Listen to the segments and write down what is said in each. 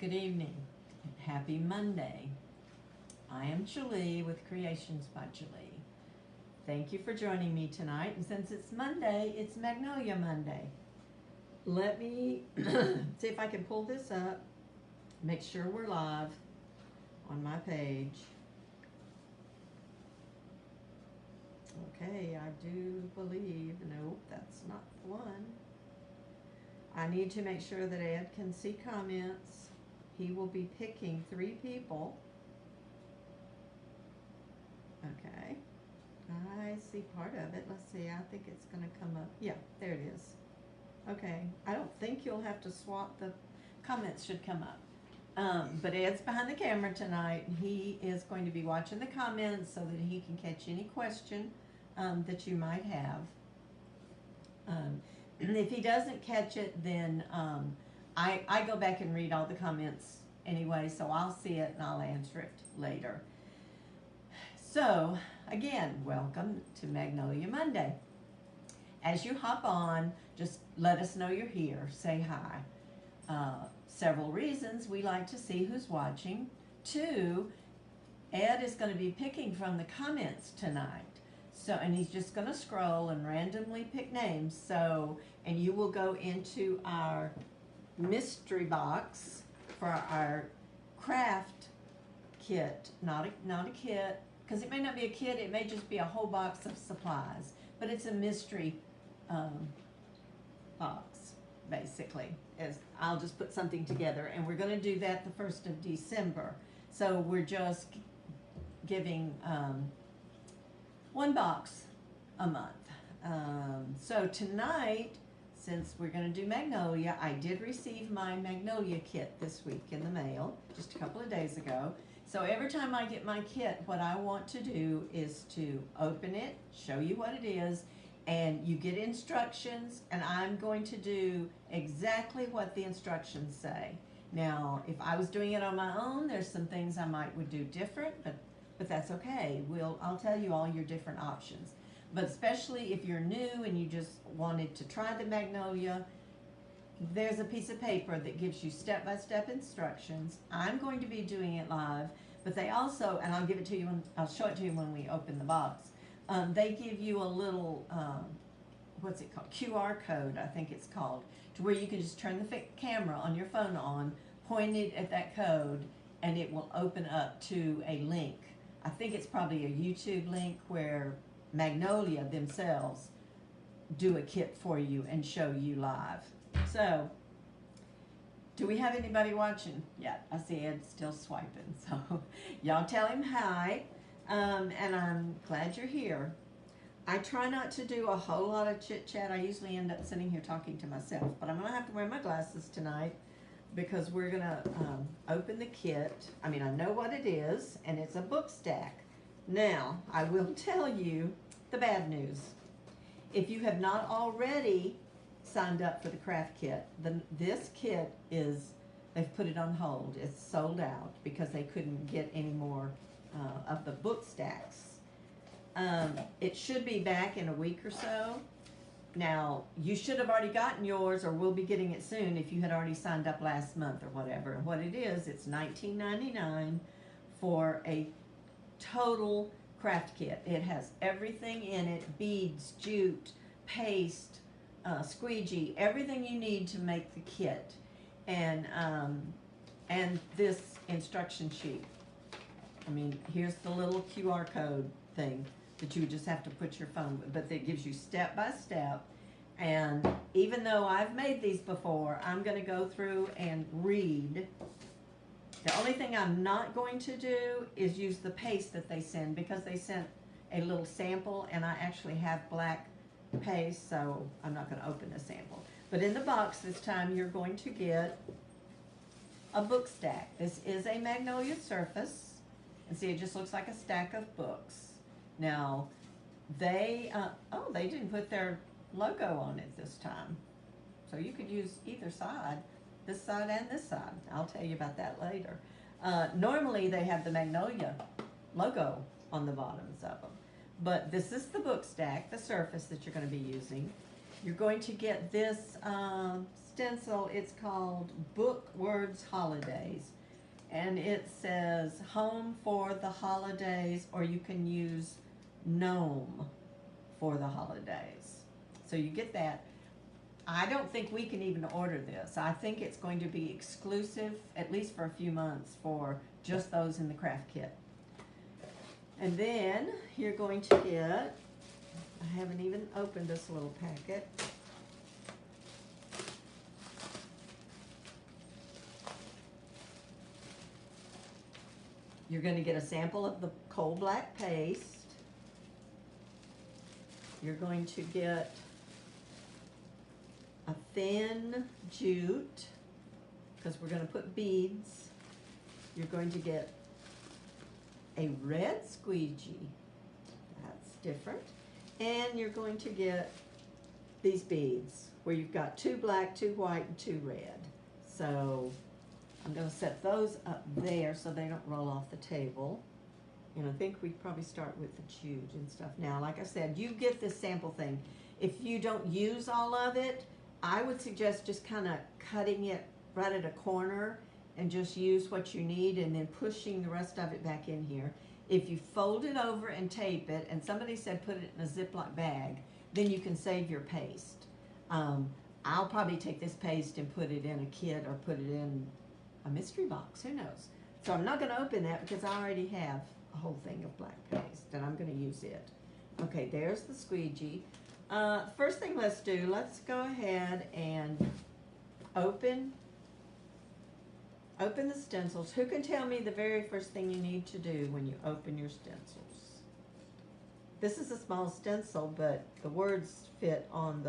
Good evening. Happy Monday. I am Julie with Creations by Julie. Thank you for joining me tonight. And since it's Monday, it's Magnolia Monday. Let me see if I can pull this up. Make sure we're live on my page. Okay, I do believe, nope, that's not the one. I need to make sure that Ed can see comments. He will be picking 3 people. Okay, I see part of it. Let's see, I think it's going to come up. Yeah, there it is. Okay, I don't think you'll have to swap. The comments should come up. But Ed's behind the camera tonight. He is going to be watching the comments so that he can catch any question that you might have. If he doesn't catch it, then I go back and read all the comments anyway, so I'll see it and I'll answer it later. So, again, welcome to Magnolia Monday. As you hop on, just let us know you're here. Say hi. Several reasons we like to see who's watching. 2, Ed is going to be picking from the comments tonight. So, and he's just going to scroll and randomly pick names. So, and you will go into our mystery box for our craft kit, not a kit, because it may not be a kit, it may just be a whole box of supplies, but it's a mystery box, basically. I'll just put something together, and we're going to do that the 1st of December. So we're just giving 1 box a month. So tonight, since we're going to do Magnolia, I did receive my Magnolia kit this week in the mail, just a couple of days ago. So every time I get my kit, what I want to do is to open it, show you what it is, and you get instructions, and I'm going to do exactly what the instructions say. Now, if I was doing it on my own, there's some things I would do different, but that's okay. I'll tell you all your different options. But especially if you're new and you just wanted to try the Magnolia, there's a piece of paper that gives you step-by-step instructions. I'm going to be doing it live, but they also, and I'll give it to you, I'll show it to you when we open the box. They give you a little, what's it called? QR code, I think it's called, to where you can just turn the camera on your phone on, point it at that code, and it will open up to a link. I think it's probably a YouTube link where Magnolia themselves do a kit for you and show you live. So, do we have anybody watching? Yeah, I see Ed still swiping. So, y'all tell him hi, and I'm glad you're here. I try not to do a whole lot of chit-chat. I usually end up sitting here talking to myself, but I'm going to have to wear my glasses tonight because we're going to open the kit. I mean, I know what it is, and it's a book stack. Now, I will tell you the bad news. If you have not already signed up for the craft kit, this kit they've put it on hold. It's sold out because they couldn't get any more of the book stacks. It should be back in a week or so. Now, you should have already gotten yours, or we'll be getting it soon if you had already signed up last month or whatever. And what it is, it's $19.99 for a total craft kit. It has everything in it: beads, jute, paste, squeegee, everything you need to make the kit, and this instruction sheet. I mean, here's the little QR code thing that you just have to put your phone with, but that gives you step by step. And even though I've made these before, I'm going to go through and read. The only thing I'm not going to do is use the paste that they send, because they sent a little sample, and I actually have black paste, so I'm not going to open the sample. But in the box this time, you're going to get a book stack. This is a Magnolia surface, and see, it just looks like a stack of books. Now, they didn't put their logo on it this time, so you could use either side. This side and this side. I'll tell you about that later. Normally they have the Magnolia logo on the bottoms of them. But this is the book stack, the surface that you're going to be using. You're going to get this stencil. It's called Book Words Holidays. And it says home for the holidays, or you can use gnome for the holidays. So you get that. I don't think we can even order this. I think it's going to be exclusive, at least for a few months, for just those in the craft kit. And then you're going to get, I haven't even opened this little packet. You're going to get a sample of the coal black paste. You're going to get a thin jute, because we're going to put beads. You're going to get a red squeegee. That's different. And you're going to get these beads, where you've got 2 black, 2 white, and 2 red. So I'm going to set those up there so they don't roll off the table. And I think we'd probably start with the jute and stuff. Now, like I said, you get this sample thing. If you don't use all of it, I would suggest just kind of cutting it right at a corner and just use what you need and then pushing the rest of it back in here. If you fold it over and tape it, and somebody said put it in a Ziploc bag, then you can save your paste. I'll probably take this paste and put it in a kit or put it in a mystery box, who knows. So I'm not going to open that because I already have a whole thing of black paste and I'm going to use it. Okay, there's the squeegee. First thing let's do, let's go ahead and open the stencils. Who can tell me the very first thing you need to do when you open your stencils? This is a small stencil, but the words fit on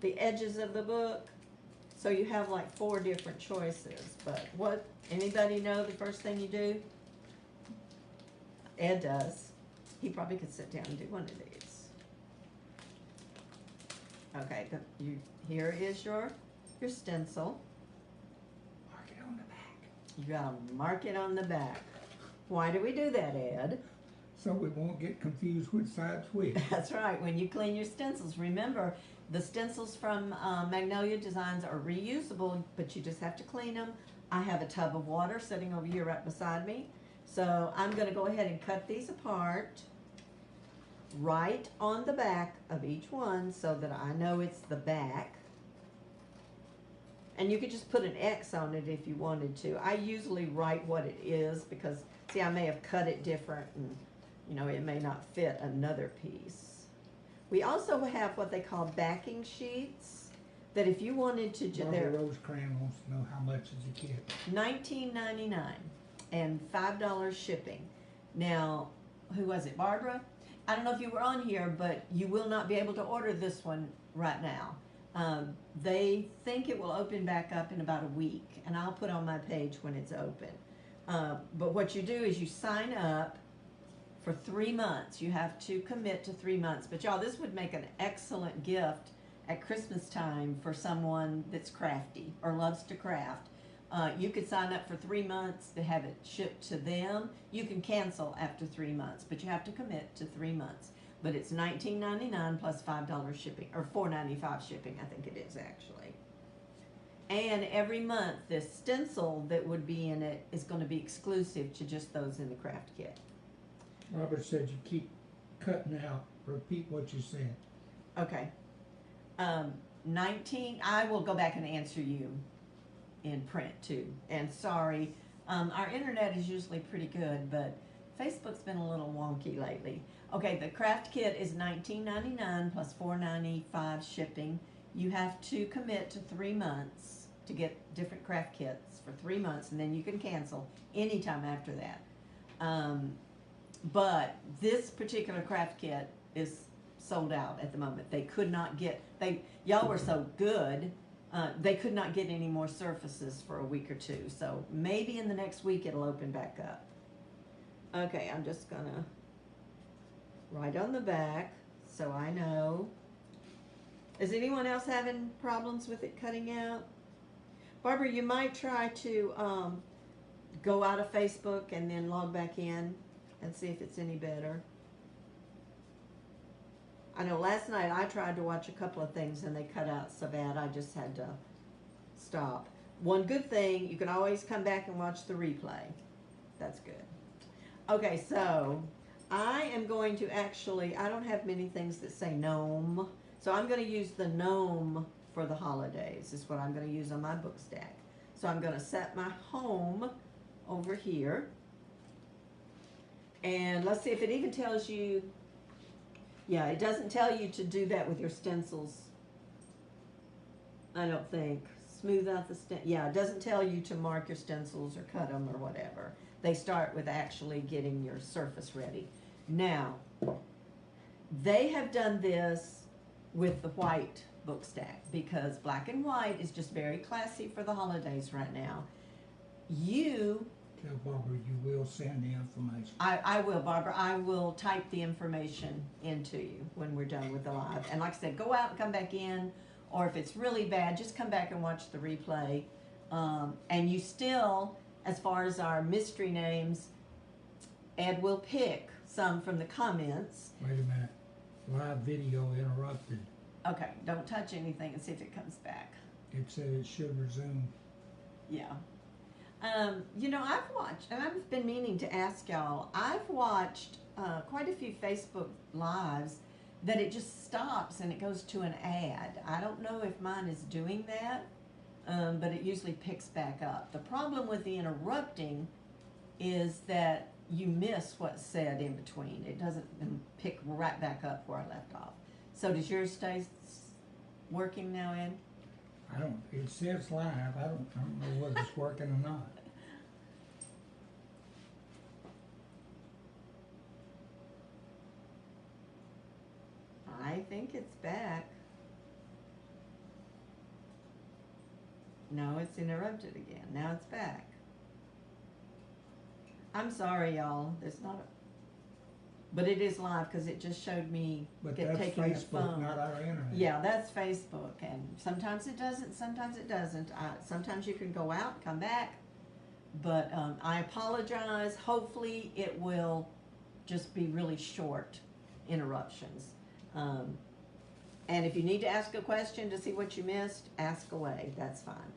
the edges of the book. So you have like 4 different choices. But what, anybody know the first thing you do? Ed does. He probably could sit down and do one of these. Okay, here is your stencil. Mark it on the back. You gotta mark it on the back. Why do we do that, Ed? So we won't get confused which side's which. That's right. When you clean your stencils, remember the stencils from Magnolia Designs are reusable, but you just have to clean them. I have a tub of water sitting over here right beside me. So I'm going to go ahead and cut these apart right on the back of each one so that I know it's the back. And you could just put an X on it if you wanted to. I usually write what it is because, see, I may have cut it different and, you know, it may not fit another piece. We also have what they call backing sheets that if you wanted to, Barbara Rosecrans wants to know how much is a kit. $19.99 and $5 shipping. Now, who was it, Barbara? I don't know if you were on here, but you will not be able to order this one right now. They think it will open back up in about a week, and I'll put on my page when it's open. But what you do is you sign up for 3 months. You have to commit to 3 months. But y'all, this would make an excellent gift at Christmas time for someone that's crafty or loves to craft. You could sign up for 3 months to have it shipped to them. You can cancel after 3 months, but you have to commit to 3 months. But it's $19.99 plus $5 shipping, or $4.95 shipping, I think it is actually. And every month, this stencil that would be in it is going to be exclusive to just those in the craft kit. Robert said you keep cutting out. Repeat what you said. Okay. I will go back and answer you in print too. And sorry, our internet is usually pretty good, but Facebook's been a little wonky lately. Okay, the craft kit is $19.99 plus $4.95 shipping. You have to commit to 3 months to get different craft kits for 3 months, and then you can cancel anytime after that. But this particular craft kit is sold out at the moment. They could not get, y'all were so good, they could not get any more surfaces for a week or 2. So maybe in the next week it'll open back up. Okay, I'm just gonna write on the back so I know. Is anyone else having problems with it cutting out? Barbara, you might try to go out of Facebook and then log back in and see if it's any better. I know last night I tried to watch a couple of things and they cut out so bad I just had to stop. One good thing, you can always come back and watch the replay. That's good. Okay, so I am going to actually, I don't have many things that say gnome, so I'm going to use the gnome for the holidays, is what I'm going to use on my book stack. So I'm going to set my home over here. And let's see if it even tells you, yeah, it doesn't tell you to do that with your stencils. I don't think. Smooth out the yeah, it doesn't tell you to mark your stencils or cut them or whatever. They start with actually getting your surface ready. Now, they have done this with the white book stack because black and white is just very classy for the holidays right now. You Tell Barbara you will send the information. I will, Barbara. I will type the information into you when we're done with the live. And like I said, go out and come back in, or if it's really bad, just come back and watch the replay. And you still, as far as our mystery names, Ed will pick some from the comments. Wait a minute. Live video interrupted. Okay, don't touch anything and see if it comes back. It said it should resume. Yeah. You know, I've watched, and I've been meaning to ask y'all, I've watched quite a few Facebook Lives that it just stops and it goes to an ad. I don't know if mine is doing that, but it usually picks back up. The problem with the interrupting is that you miss what's said in between. It doesn't pick right back up where I left off. So does yours stay working now, Ed? I don't, it says live. I don't know whether it's working or not. I think it's back. No, it's interrupted again. Now it's back. I'm sorry, y'all. There's not a... But it is live because it just showed me But that's taking the Facebook, phone. not our internet. Yeah, that's Facebook, and sometimes it doesn't, sometimes it doesn't. Sometimes you can go out, come back, but I apologize. Hopefully it will just be really short interruptions. And if you need to ask a question to see what you missed, ask away, that's fine.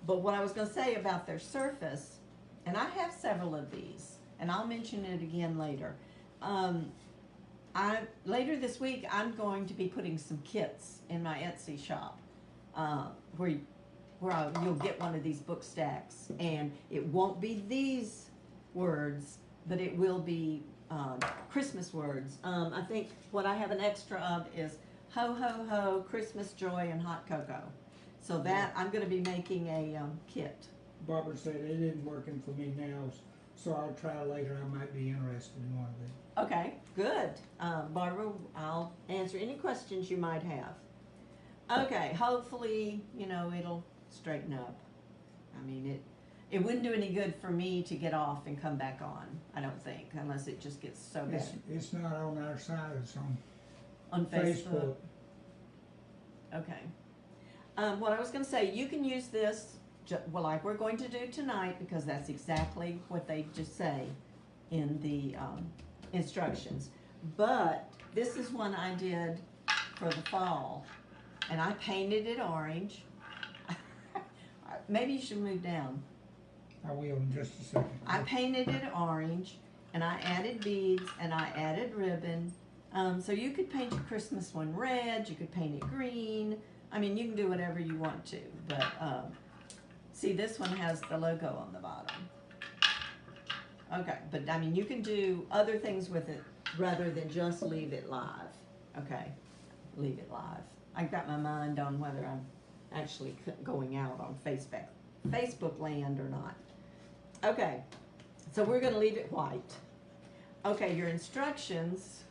But what I was going to say about their surface, and I have several of these, and I'll mention it again later. Later this week, I'm going to be putting some kits in my Etsy shop where you'll get one of these book stacks, and it won't be these words, but it will be Christmas words. I think what I have an extra of is ho, ho, ho, Christmas joy, and hot cocoa. So that, I'm going to be making a kit. Barbara said it isn't working for me now, so I'll try later. I might be interested in one of these. Okay, good. Barbara, I'll answer any questions you might have. Okay, hopefully, you know, it'll straighten up. I mean, it wouldn't do any good for me to get off and come back on, I don't think, unless it just gets so bad. It's not on our side, it's On Facebook. Facebook. Okay. What I was going to say, you can use this, well, like we're going to do tonight, because that's exactly what they just say in the instructions. But this is one I did for the fall, and I painted it orange. Maybe you should move down. I will in just a second. I painted it orange, and I added beads, and I added ribbon. So you could paint your Christmas one red, you could paint it green. I mean, you can do whatever you want to, but see, this one has the logo on the bottom. Okay, but I mean, you can do other things with it rather than just leave it live. Okay, leave it live. I've got my mind on whether I'm actually going out on Facebook land or not. Okay, so we're going to leave it white. Okay, your instructions,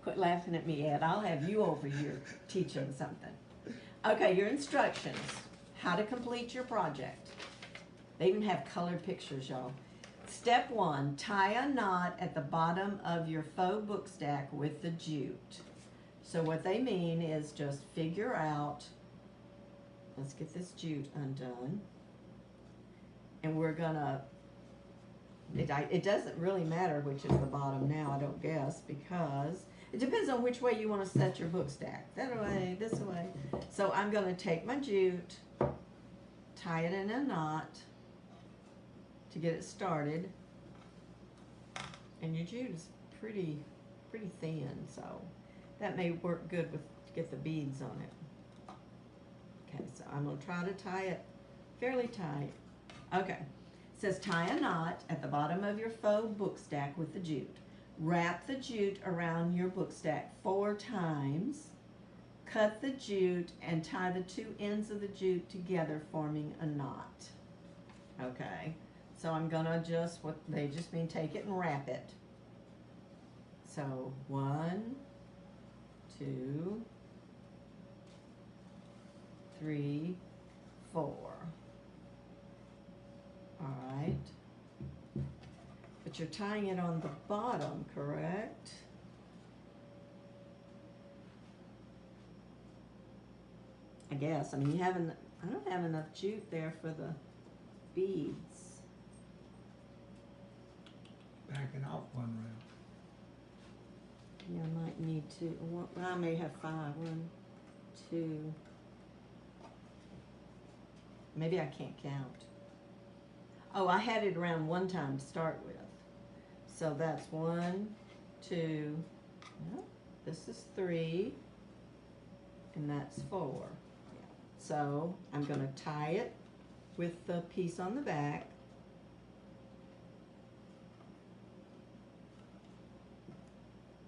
quit laughing at me, Ed. I'll have you over here teaching something. Okay, your instructions, how to complete your project. They even have colored pictures, y'all. Step 1, tie a knot at the bottom of your faux book stack with the jute. So what they mean is just figure out, let's get this jute undone. And we're gonna, it doesn't really matter which is the bottom now, I don't guess, because it depends on which way you want to set your book stack. That way, this way. So I'm gonna take my jute, tie it in a knot to get it started. And your jute is pretty thin, so that may work good with to get the beads on it. Okay, so I'm going to try to tie it fairly tight. Okay, it says tie a knot at the bottom of your faux book stack with the jute. Wrap the jute around your book stack 4 times. Cut the jute and tie the 2 ends of the jute together, forming a knot. Okay, so I'm gonna just, what they just mean take it and wrap it. So 1, 2, 3, 4. All right. But you're tying it on the bottom, correct? I guess. I mean, I don't have enough jute there for the beads. Backing off one round. Yeah, I might need to. Well, I may have 5. 1, 2. Maybe I can't count. Oh, I had it around 1 time to start with. So that's 1, 2, no, this is 3, and that's 4. Yeah. So I'm going to tie it with the piece on the back.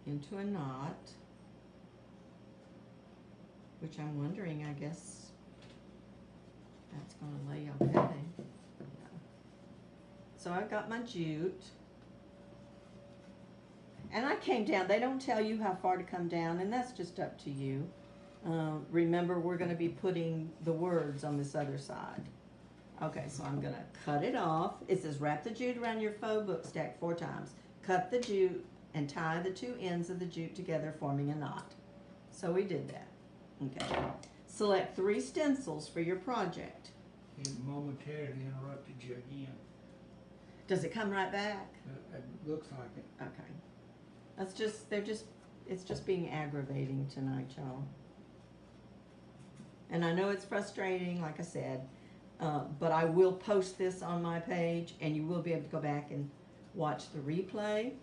Into a knot, which I'm wondering, I guess that's going to lay okay. Yeah. So I've got my jute. And I came down. They don't tell you how far to come down, and that's just up to you. Remember, we're going to be putting the words on this other side. Okay, so I'm going to cut it off. It says wrap the jute around your faux book stack 4 times. Cut the jute and tie the 2 ends of the jute together, forming a knot. So we did that. Okay. Select 3 stencils for your project. It momentarily interrupted you again. Does it come right back? It looks like it. Okay. That's just, it's just being aggravating tonight, y'all. And I know it's frustrating, like I said, but I will post this on my page, and you will be able to go back and watch the replay.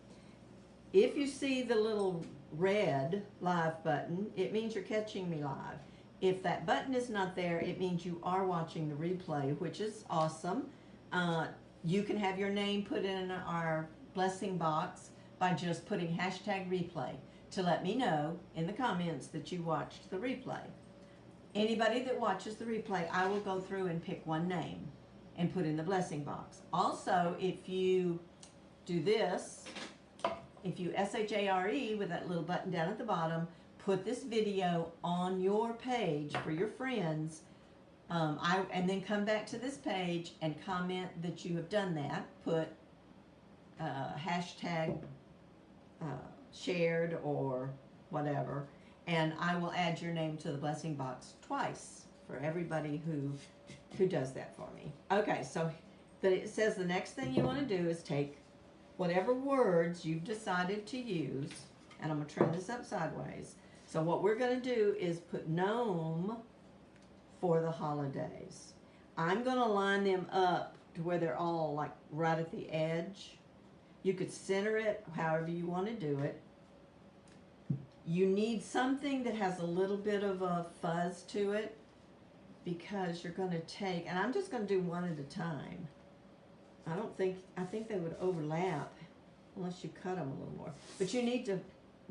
If you see the little red live button, it means you're catching me live. If that button is not there, it means you are watching the replay, which is awesome. You can have your name put in our blessing box by just putting #replay to let me know in the comments that you watched the replay. Anybody that watches the replay, I will go through and pick one name and put in the blessing box. Also, if you do this, if you SHARE with that little button down at the bottom, put this video on your page for your friends, and then come back to this page and comment that you have done that. Put shared or whatever, and I will add your name to the blessing box twice for everybody who does that for me. Okay, so it says the next thing you want to do is take whatever words you've decided to use, and I'm going to turn this up sideways. So what we're going to do is put gnome for the holidays. I'm going to line them up to where they're all like right at the edge. You could center it however you want to do it. You need something that has a little bit of a fuzz to it, because you're going to take, and I'm just going to do one at a time. I think they would overlap unless you cut them a little more. But you need to,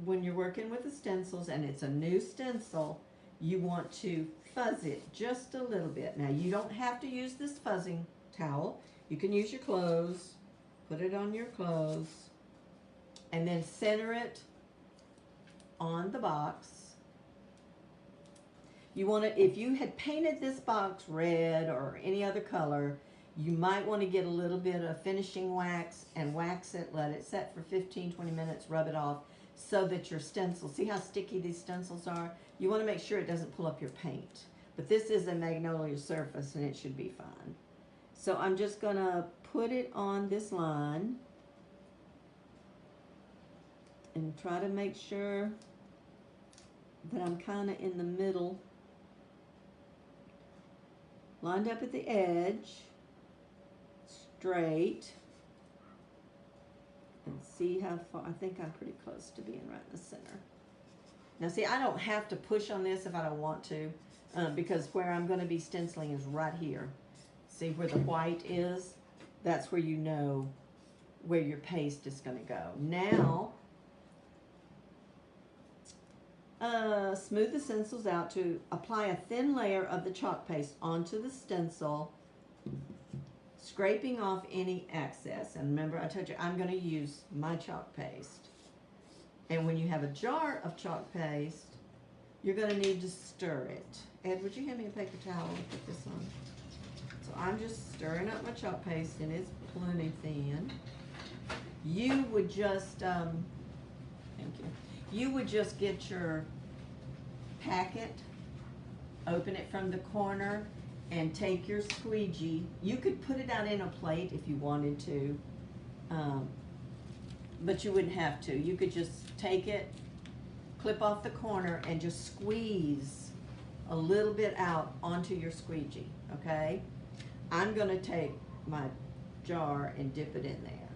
when you're working with the stencils and it's a new stencil, you want to fuzz it just a little bit. Now, you don't have to use this fuzzing towel. You can use your clothes, put it on your clothes, and then center it on the box. You want to, if you had painted this box red or any other color, you might want to get a little bit of finishing wax and wax it, let it set for 15-20 minutes, rub it off, so that your stencil, see how sticky these stencils are? You want to make sure it doesn't pull up your paint. But this is a Magnolia surface and it should be fine. So I'm just going to put it on this line and try to make sure that I'm kind of in the middle lined up at the edge, straight, and see how far. I think I'm pretty close to being right in the center. Now see, I don't have to push on this if I don't want to, because where I'm going to be stenciling is right here. See where the white is? That's where you know where your paste is going to go. Now, smooth the stencils out to apply a thin layer of the chalk paste onto the stencil, scraping off any excess. And remember, I told you I'm going to use my chalk paste. And when you have a jar of chalk paste, you're going to need to stir it. Ed, would you hand me a paper towel and put this on? So I'm just stirring up my chalk paste, and it's plenty thin. You would just, thank you. You would just get your packet, open it from the corner, and take your squeegee. You could put it out in a plate if you wanted to, but you wouldn't have to. You could just take it, clip off the corner, and just squeeze a little bit out onto your squeegee, okay? I'm gonna take my jar and dip it in there.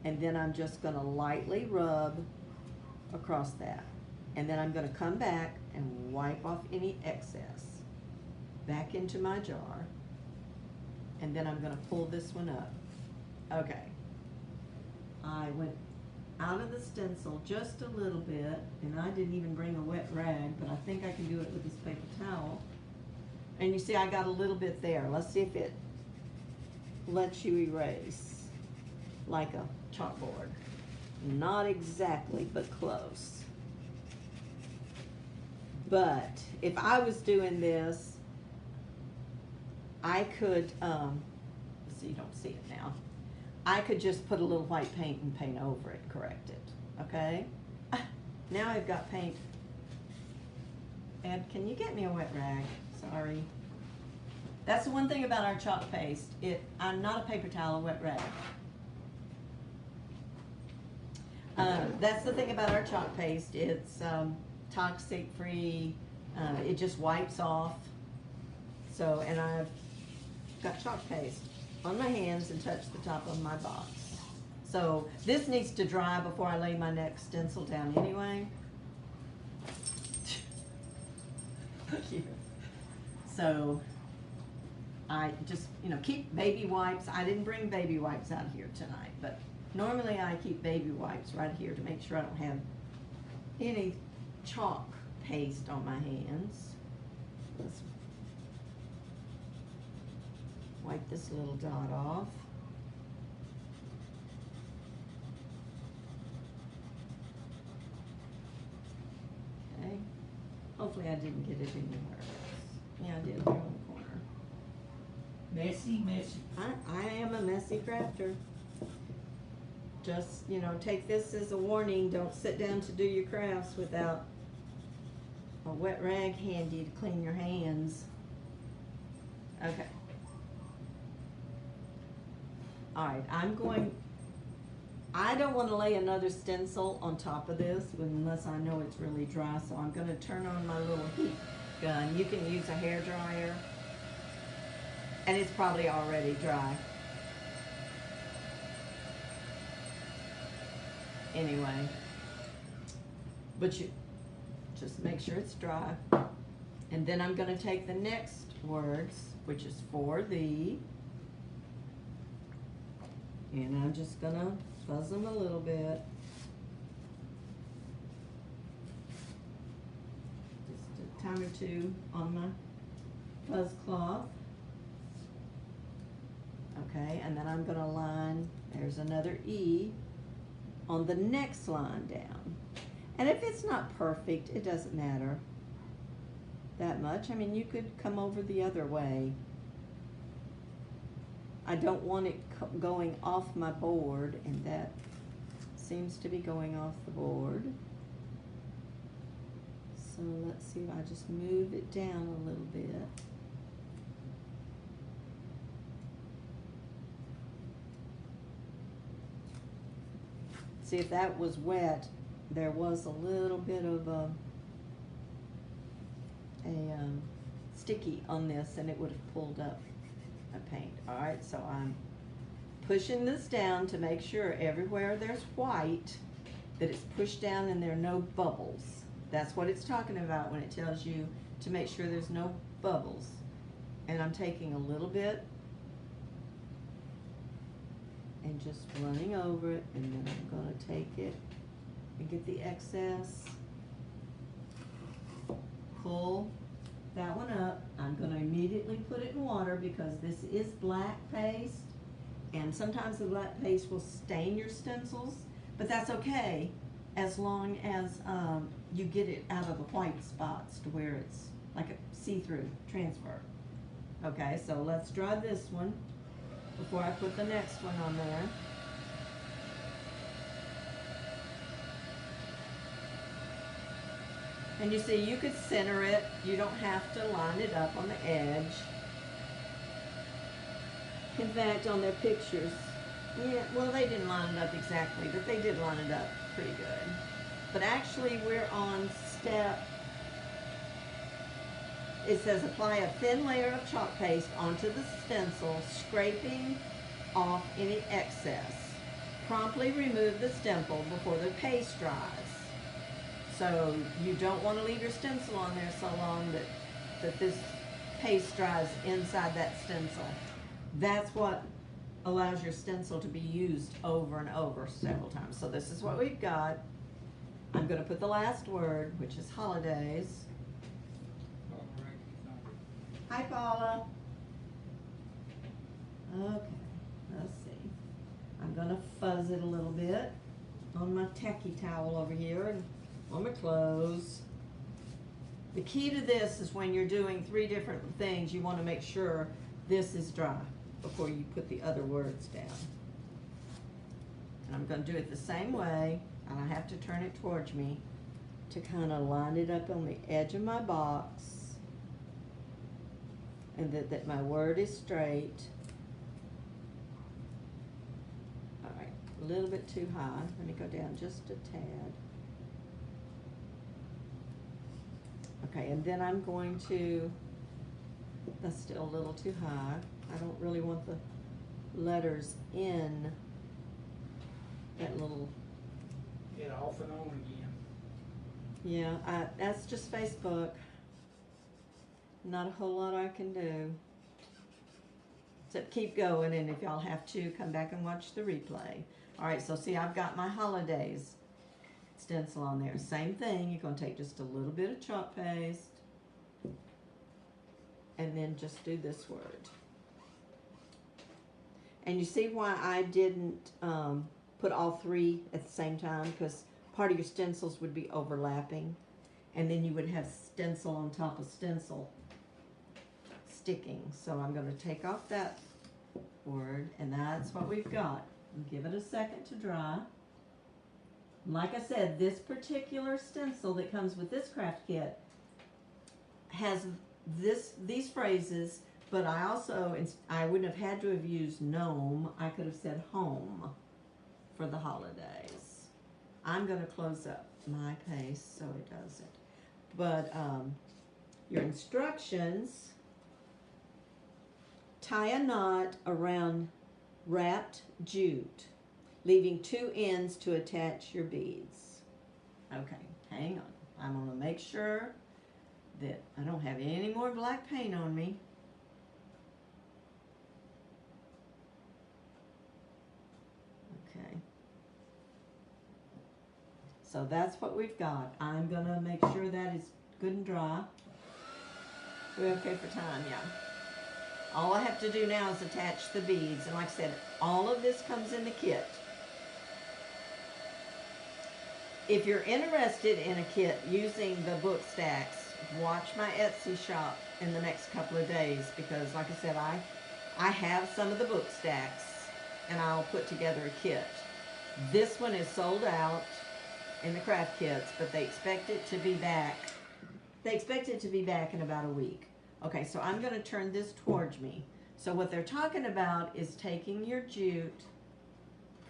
And then I'm just gonna lightly rub across that. And then I'm gonna come back and wipe off any excess back into my jar. And then I'm gonna pull this one up. Okay. I went out of the stencil just a little bit, and I didn't even bring a wet rag, but I think I can do it with this paper towel. And you see I got a little bit there. Let's see if it lets you erase like a chalkboard. Not exactly, but close. But if I was doing this, I could, so you don't see it now, I could just put a little white paint and paint over it, correct it, okay? Now I've got paint. Ed, can you get me a wet rag? Sorry. That's the one thing about our chalk paste. I'm not a paper towel, a wet rag. That's the thing about our chalk paste. It's toxic free. It just wipes off. So, and I've got chalk paste on my hands and touch the top of my box. So this needs to dry before I lay my next stencil down anyway. So I just, keep baby wipes. I didn't bring baby wipes out here tonight, but normally I keep baby wipes right here to make sure I don't have any chalk paste on my hands. Let's wipe this little dot off. Okay. Hopefully I didn't get it anywhere else. Yeah, I did here on the corner. Messy, messy. I am a messy crafter. Just, take this as a warning. Don't sit down to do your crafts without a wet rag handy to clean your hands. Okay. Alright, I don't want to lay another stencil on top of this unless I know it's really dry, so I'm going to turn on my little heat gun. You can use a hair dryer, and it's probably already dry. Anyway, but you just make sure it's dry. And then I'm going to take the next words, which is for thee, and I'm just going to fuzz them a little bit. Just a time or two on my fuzz cloth. Okay, and then I'm going to line, there's another E on the next line down. And if it's not perfect, it doesn't matter that much. I mean, you could come over the other way. I don't want it going off my board, and that seems to be going off the board. So let's see if I just move it down a little bit. See, if that was wet, there was a little bit of a sticky on this and it would have pulled up my paint. Alright, so I'm pushing this down to make sure everywhere there's white that it's pushed down and there are no bubbles. That's what it's talking about when it tells you to make sure there's no bubbles. And I'm taking a little bit and just running over it, and then I'm going to take it and get the excess, pull that one up. I'm going to immediately put it in water because this is black paste, and sometimes the black paste will stain your stencils, but that's okay as long as you get it out of the white spots to where it's like a see-through transfer. Okay, so let's dry this one before I put the next one on there. And you see, you could center it. You don't have to line it up on the edge. In fact, on their pictures, yeah, well, they didn't line it up exactly, but they did line it up pretty good. But actually, we're on step, it says apply a thin layer of chalk paste onto the stencil, scraping off any excess. Promptly remove the stencil before the paste dries. So you don't want to leave your stencil on there so long that this paste dries inside that stencil. That's what allows your stencil to be used over and over several times. So this is what we've got. I'm going to put the last word, which is holidays. Hi, Paula. Okay, let's see. I'm going to fuzz it a little bit on my tacky towel over here and on my clothes. The key to this is when you're doing 3 different things, you want to make sure this is dry before you put the other words down. And I'm going to do it the same way, and I have to turn it towards me to kind of line it up on the edge of my box. And that my word is straight. All right, a little bit too high. Let me go down just a tad. Okay, and then I'm going to, that's still a little too high. I don't really want the letters in that little. Get off and on again. Yeah, that's just Facebook. Not a whole lot I can do. Except keep going, and if y'all have to, come back and watch the replay. Alright, so see, I've got my holidays stencil on there. Same thing, you're going to take just a little bit of chalk paste and then just do this word. And you see why I didn't put all 3 at the same time? Because part of your stencils would be overlapping, and then you would have stencil on top of stencil sticking. So I'm going to take off that word, and that's what we've got. Give it a second to dry. Like I said, this particular stencil that comes with this craft kit has these phrases, but I wouldn't have had to have used gnome. I could have said home for the holidays. I'm going to close up my paste so it doesn't. But your instructions: tie a knot around wrapped jute, leaving 2 ends to attach your beads. Okay, hang on. I'm going to make sure that I don't have any more black paint on me. Okay. So that's what we've got. I'm going to make sure that is good and dry. We're okay for time, yeah. All I have to do now is attach the beads, and like I said, all of this comes in the kit. If you're interested in a kit using the book stacks, watch my Etsy shop in the next couple of days, because like I said, I have some of the book stacks, and I'll put together a kit. This one is sold out in the craft kits, but they expect it to be back. They expect it to be back in about a week. Okay, so I'm going to turn this towards me. So what they're talking about is taking your jute,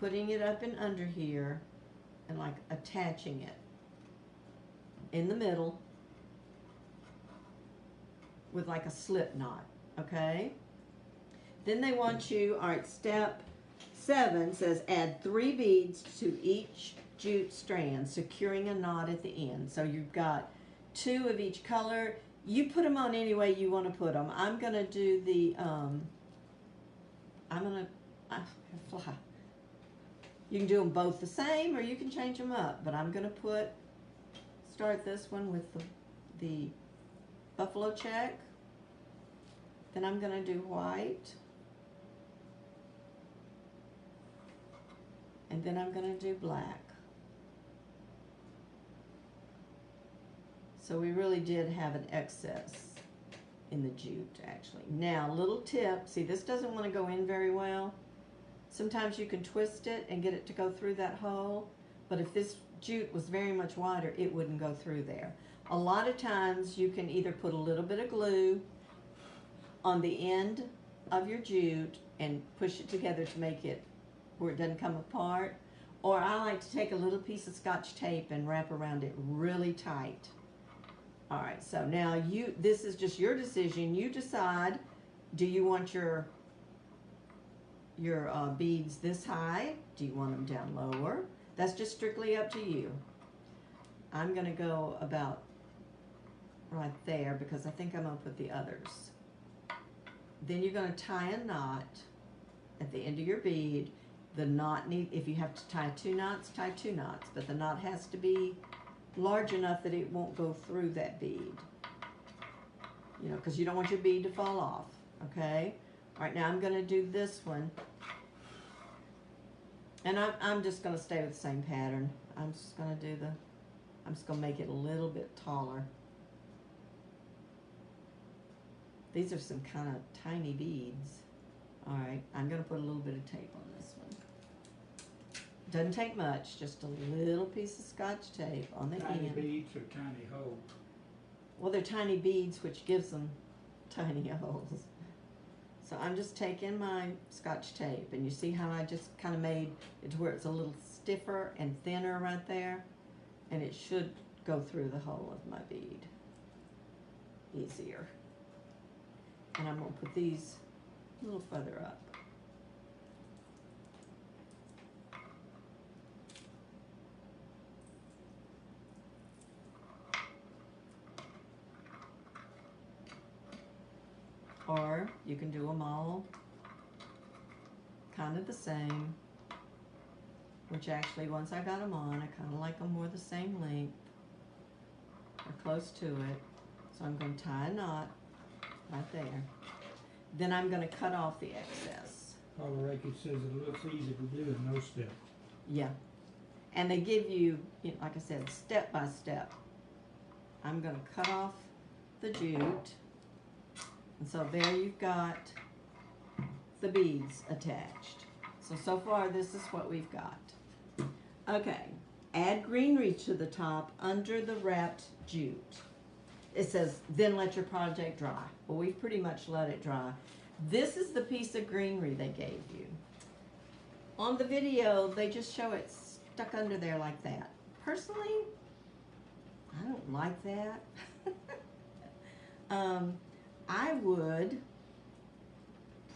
putting it up and under here, and like attaching it in the middle. with like a slip knot, okay? Then they want you, all right, step 7 says add 3 beads to each jute strand, securing a knot at the end. So you've got 2 of each color. You put them on any way you want to put them. I'm gonna do the, fly. You can do them both the same, or you can change them up. But I'm gonna start this one with the buffalo check. Then I'm gonna do white. And then I'm gonna do black. So we really did have an excess in the jute, actually. Now, little tip, see, this doesn't want to go in very well. Sometimes you can twist it and get it to go through that hole, but if this jute was very much wider, it wouldn't go through there. A lot of times you can either put a little bit of glue on the end of your jute and push it together to make it where it doesn't come apart, or I like to take a little piece of Scotch tape and wrap around it really tight. All right, so now this is just your decision. You decide, do you want your beads this high? Do you want them down lower? That's just strictly up to you. I'm gonna go about right there because I think I'm gonna put the others. Then you're gonna tie a knot at the end of your bead. The knot if you have to tie 2 knots, tie 2 knots, but the knot has to be large enough that it won't go through that bead. You know, because you don't want your bead to fall off, okay? All right, now I'm gonna do this one. And I'm just gonna stay with the same pattern. I'm just gonna make it a little bit taller. These are some kind of tiny beads. All right, I'm gonna put a little bit of tape on this one. Doesn't take much, just a little piece of Scotch tape on the end. Tiny beads or tiny holes? Well, they're tiny beads, which gives them tiny holes. So I'm just taking my Scotch tape, and you see how I just kind of made it to where it's a little stiffer and thinner right there? And it should go through the hole of my bead easier. And I'm gonna put these a little further up. Or you can do them all kind of the same, which actually once I got them on, I kind of like them more the same length or close to it. So I'm going to tie a knot right there. Then I'm going to cut off the excess. Paula Reiki says it looks easy to do in no step. Yeah. And they give you, like I said, step by step. I'm going to cut off the jute. And so there you've got the beads attached. So far this is what we've got. Okay, add greenery to the top under the wrapped jute. It says, then let your project dry. Well, we've pretty much let it dry. This is the piece of greenery they gave you. On the video, they just show it stuck under there like that. Personally, I don't like that. I would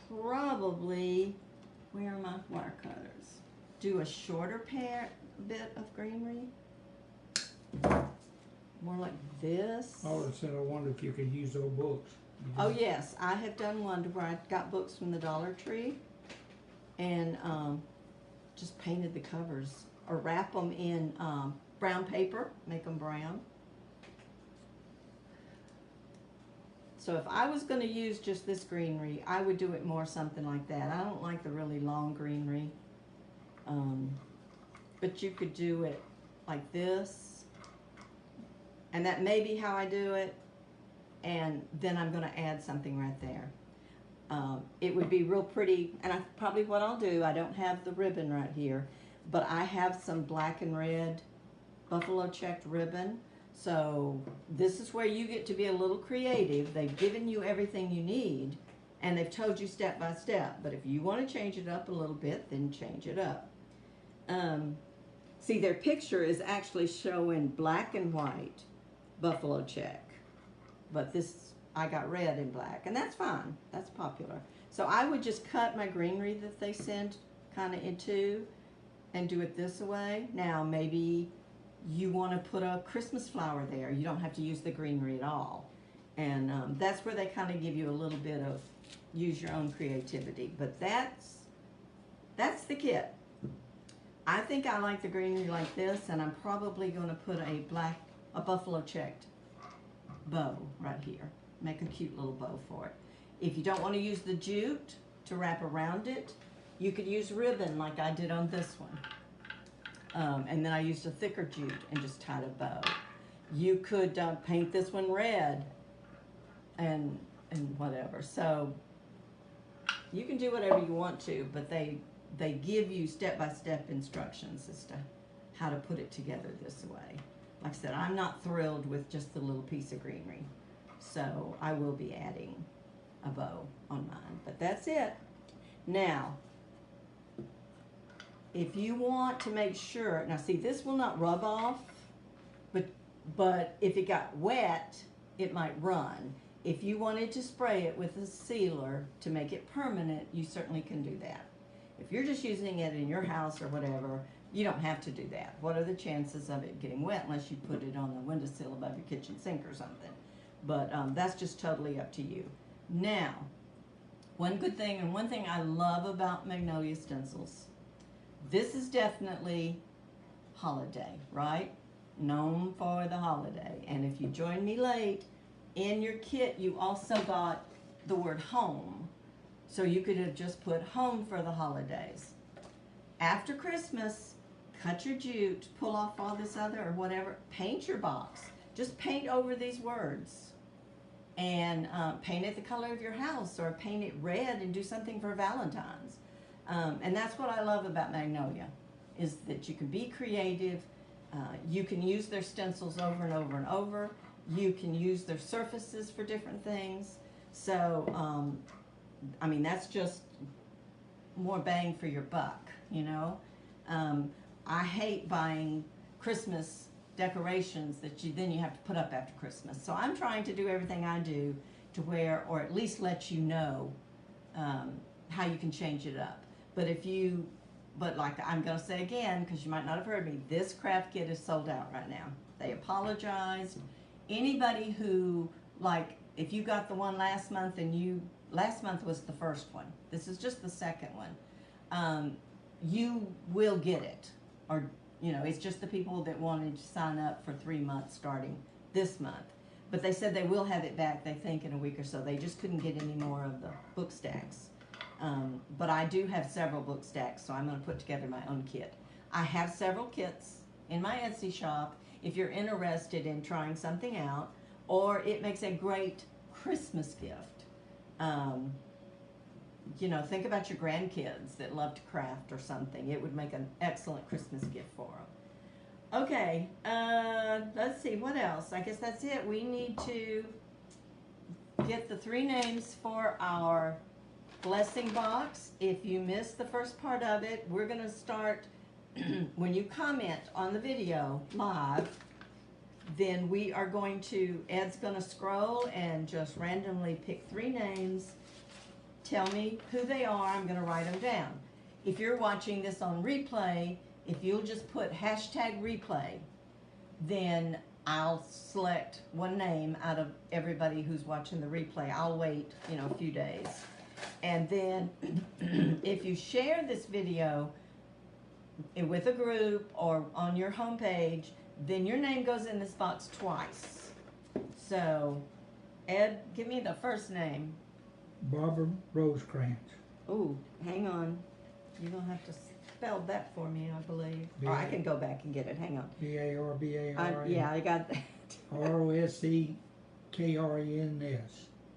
probably, where are my wire cutters? Do a shorter bit of greenery. More like this. Paula said, I wonder if you could use old books. Oh yes, I have done one to where I got books from the Dollar Tree and just painted the covers or wrap them in brown paper, make them brown. So if I was going to use just this greenery, I would do it more something like that. I don't like the really long greenery. But you could do it like this. And that may be how I do it. And then I'm going to add something right there. It would be real pretty. And probably what I'll do, I don't have the ribbon right here, but I have some black and red buffalo checked ribbon. So this is where you get to be a little creative. They've given you everything you need, and they've told you step by step. But if you want to change it up a little bit, then change it up. See, their picture is actually showing black and white buffalo check. But this I got red and black, and that's fine. That's popular. So I would just cut my greenery that they send kind of in two and do it this way. Now maybe you want to put a Christmas flower there. You don't have to use the greenery at all. And that's where they kind of give you a little bit of use your own creativity. But that's the kit. I think I like the greenery like this, and I'm probably going to put a buffalo checked bow right here. Make a cute little bow for it. If you don't want to use the jute to wrap around it, you could use ribbon like I did on this one. And then I used a thicker jute and just tied a bow. You could paint this one red and whatever. So you can do whatever you want to, but they give you step-by-step instructions as to how to put it together this way. Like I said, I'm not thrilled with just the little piece of greenery, so I will be adding a bow on mine, but that's it. Now, if you want to make sure, now see, this will not rub off, but if it got wet, it might run. If you wanted to spray it with a sealer to make it permanent, you certainly can do that. If you're just using it in your house or whatever, you don't have to do that. What are the chances of it getting wet unless you put it on the windowsill above your kitchen sink or something? But that's just totally up to you. Now, one good thing, and one thing I love about Magnolia stencils, this is definitely holiday, right? Known for the holiday. And if you joined me late, in your kit you also got the word home. So you could have just put home for the holidays. After Christmas, cut your jute, pull off all this other or whatever, paint your box. Just paint over these words. And paint it the color of your house, or paint it red and do something for Valentine's. And that's what I love about Magnolia, is that you can be creative. You can use their stencils over and over and over. You can use their surfaces for different things. So, I mean, that's just more bang for your buck, you know. I hate buying Christmas decorations that then you have to put up after Christmas. So I'm trying to do everything I do to where, or at least let you know how you can change it up. But like I'm going to say again, because you might not have heard me, this craft kit is sold out right now. They apologized. Anybody who, like, if you got the one last month and last month was the first one. This is just the second one. You will get it. Or, you know, it's just the people that wanted to sign up for 3 months starting this month. But they said they will have it back, they think, in a week or so. They just couldn't get any more of the book stacks. But I do have several book stacks, so I'm going to put together my own kit. I have several kits in my Etsy shop if you're interested in trying something out, or it makes a great Christmas gift. You know, think about your grandkids that love to craft or something. It would make an excellent Christmas gift for them. Okay, let's see, what else? I guess that's it. We need to get the 3 names for our blessing box. If you missed the first part of it, we're going to start when you comment on the video live, then we are going to, Ed's going to scroll and just randomly pick 3 names. Tell me who they are. I'm going to write them down. If you're watching this on replay, if you'll just put #replay, then I'll select one name out of everybody who's watching the replay. I'll wait, you know, a few days. And then if you share this video with a group or on your homepage, then your name goes in this box twice. So, Ed, give me the first name. Barbara Rosecrans. Ooh, hang on. You're going to have to spell that for me, I believe. Or I can go back and get it. Hang on. B-A-R-B-A-R-A. Yeah, I got that. R-O-S-E-K-R-E-N-S.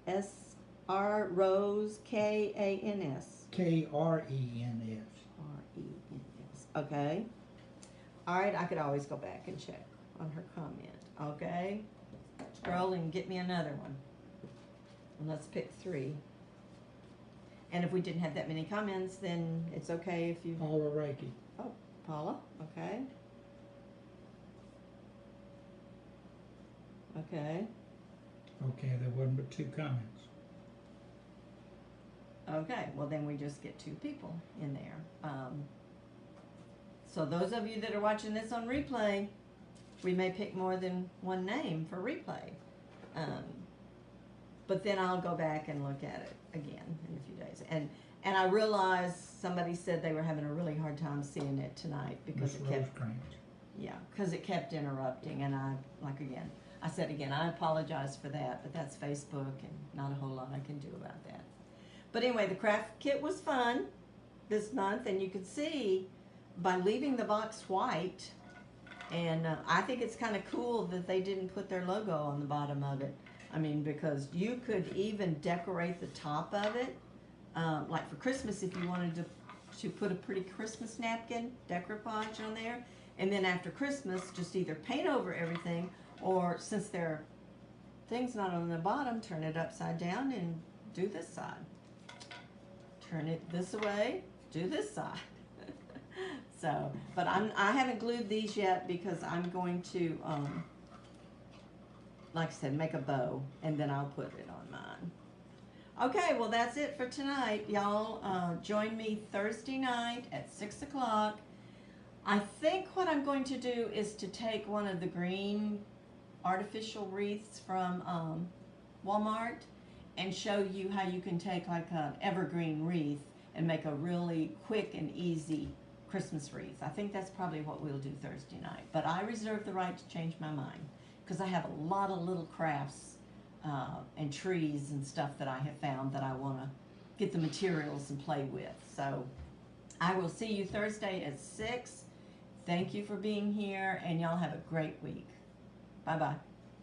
S-R Rose K-A-N-S. K-R-E-N-S. R-E-N-S. Okay. All right, I could always go back and check on her comment. Okay. Scroll and get me another one. And let's pick 3. And if we didn't have that many comments, then it's okay if you... Paula Reiki. Oh, Paula. Okay. Okay. Okay, there wasn't but 2 comments. Okay, well then we just get 2 people in there. So those of you that are watching this on replay, we may pick more than one name for replay. But then I'll go back and look at it again in a few days. And I realized somebody said they were having a really hard time seeing it tonight because Miss it kept, Rosecrans. yeah, because it kept interrupting. And I said again, I apologize for that, but that's Facebook and not a whole lot I can do about that. But anyway, the craft kit was fun this month, and you could see by leaving the box white, and I think it's kind of cool that they didn't put their logo on the bottom of it. I mean, because you could even decorate the top of it, like for Christmas if you wanted to put a pretty Christmas napkin, decoupage on there, and then after Christmas just either paint over everything, or since their thing's not on the bottom, turn it upside down and do this side. Turn it this way, do this side. So, but I haven't glued these yet because I'm going to, like I said, make a bow, and then I'll put it on mine. Okay, well that's it for tonight. Y'all join me Thursday night at 6 o'clock. I think what I'm going to do is to take one of the green artificial wreaths from Walmart and show you how you can take like an evergreen wreath and make a really quick and easy Christmas wreath. I think that's probably what we'll do Thursday night. But I reserve the right to change my mind because I have a lot of little crafts and trees and stuff that I have found that I want to get the materials and play with. So I will see you Thursday at 6. Thank you for being here, and y'all have a great week. Bye-bye.